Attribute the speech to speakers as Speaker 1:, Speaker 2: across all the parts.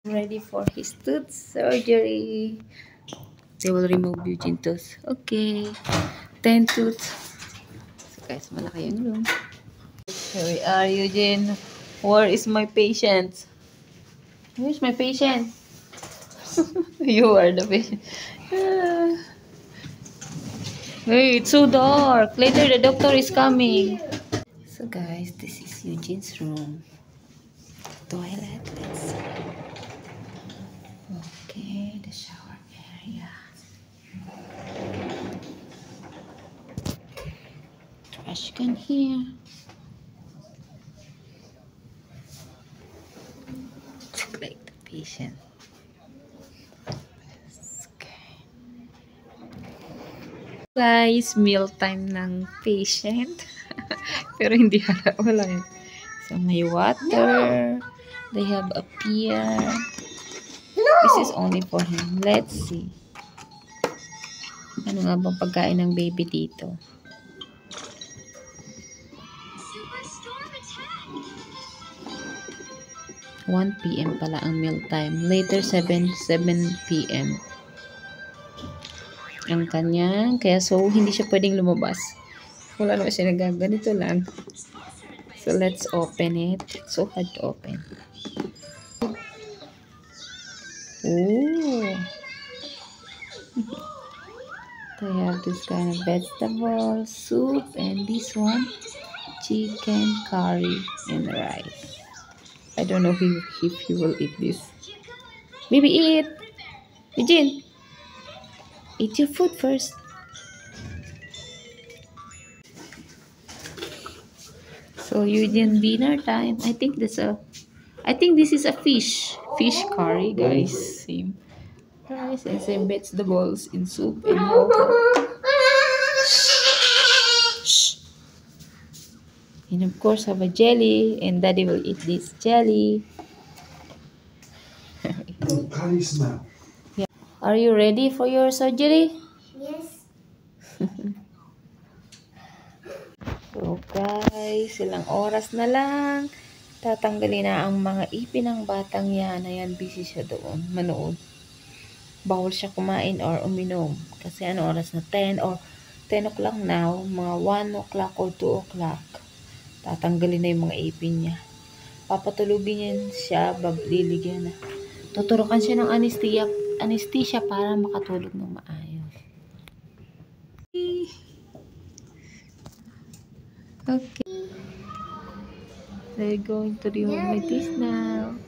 Speaker 1: Ready for his tooth surgery. They will remove Eugene tooth. Okay. 10 tooth. So guys, malaki yung room. Here we are, Eugene. Where is my patient? Where's my patient? You are the patient. Hey, it's so dark. Later, the doctor is coming. So guys, this is Eugene's room. Toilet. Let's see. Okay, the shower area. Trash can here. Look like the patient. Okay. Guys, meal time ng patient. Pero hindi wala yun. So may water. They have a pier. This is only for him. Let's see. Ano nga bang pagkain ng baby dito? (1 PM pala ang meal time. Later 7 PM. Ang kanyang, kaya so hindi siya pwedeng lumabas. Wala naman siya nagaganito lang. So let's open it. It's so hard to open. Ooh. They have this kind of vegetable soup, and this one chicken curry and rice. I don't know if he will eat this. Baby, eat. Eugene, eat your food first. So Eugene, dinner time. I think this is a fish curry, guys. Same rice and same vegetables in soup and shh. And of course have a jelly, and daddy will eat this jelly.
Speaker 2: How do you smell?
Speaker 1: Yeah. Are you ready for your surgery?
Speaker 3: Yes.
Speaker 1: So guys, ilang oras na lang. Tatanggalin na ang mga ipin ng batang yan. Ayan, busy siya doon. Manood. Bawal siya kumain or uminom. Kasi ano oras na? 10 or 10 o'clock now. Mga 1 o'clock or 2 o'clock. Tatanggalin na yung mga ipin niya. Papatulugin niya siya. Liligyan na. Tuturukan siya ng anesthesia para makatulog ng maayos. Okay. They're going to remove my teeth now.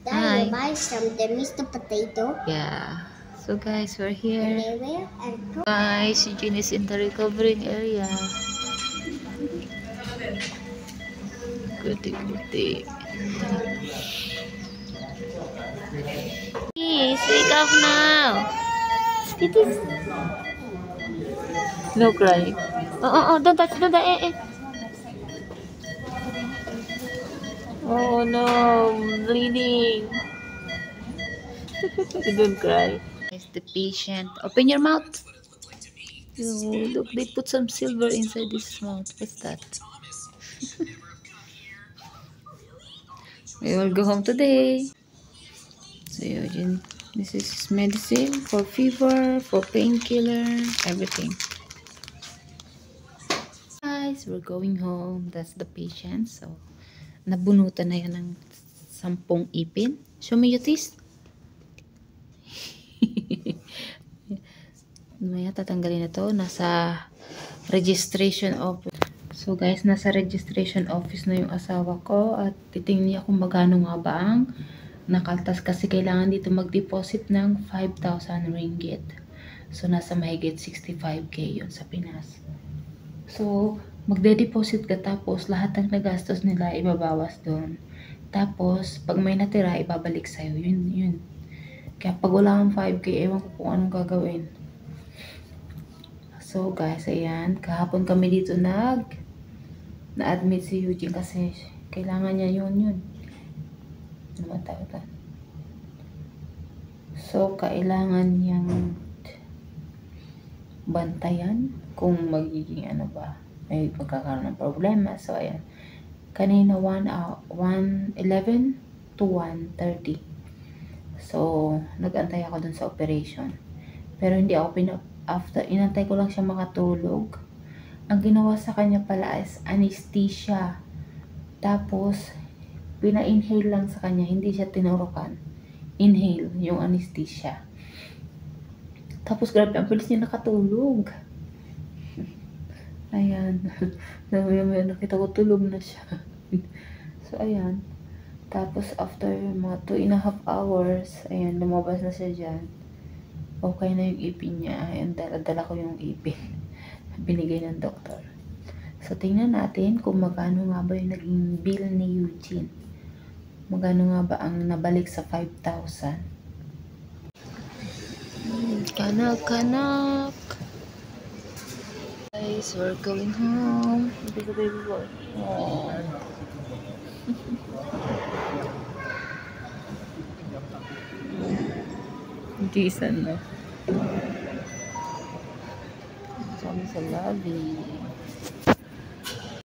Speaker 3: Daddy, buy some the Mr. Potato.
Speaker 1: Yeah. So guys, we're here.
Speaker 3: Anywhere and
Speaker 1: Guys, Eugene is in the recovering area. Goody. Please, wake up now. It is. No crying. Oh, don't touch, Oh no, bleeding. Don't cry. It's the patient. Open your mouth. Oh, look, they put some silver inside this mouth. What's that? We will go home today. So Eugene, this is his medicine for fever, for painkiller, everything. Guys, we're going home. That's the patient. So, nabunutan na yan ng 10 ipin. Show me your teeth. Maya tatanggalin na to. Nasa registration office. So guys, nasa registration office na yung asawa ko. At titingnan niya kung magkano nga ba ang nakaltas. Kasi kailangan dito mag-deposit ng 5,000 ringgit. So nasa mahigit 65k yun sa Pinas. So, magde-deposit ka tapos lahat ng nagastos nila ibabawas doon. Tapos, pag may natira, ibabalik sa'yo. Yun. Kaya pag wala kang 5k, ewan ko kung anong gagawin. So, guys, ayan. Kahapon kami dito na-admit si Eugene kasi kailangan niya yun. Ano ba tawag? So, kailangan niyang bantayan kung magiging ano ba, may magkakaroon ng problema. So, ayan. Kanina 1:11 to 1:30. So, nag-antay ako dun sa operation. Pero hindi ako after, inantay ko lang siya makatulog. Ang ginawa sa kanya pala is anesthesia. Tapos, pina-inhale lang sa kanya, hindi siya tinurukan. Inhale, yung anesthesia. Tapos, grabe, ang bilis niya nakatulog. Ayan. Nakita ko tulog na siya. So, ayan. Tapos, after mga 2.5 hours, ayan, lumabas na siya dyan. Okay na yung ipin niya. Ayan, dala ko yung ipin. Binigay ng doktor. So, tingnan natin kung magkano nga ba yung naging bill ni Eugene. Magkano nga ba ang nabalik sa 5,000? Kanak. Guys, we're going home. Look at the baby boy. Oh. Decent, no? Kami sa lobby.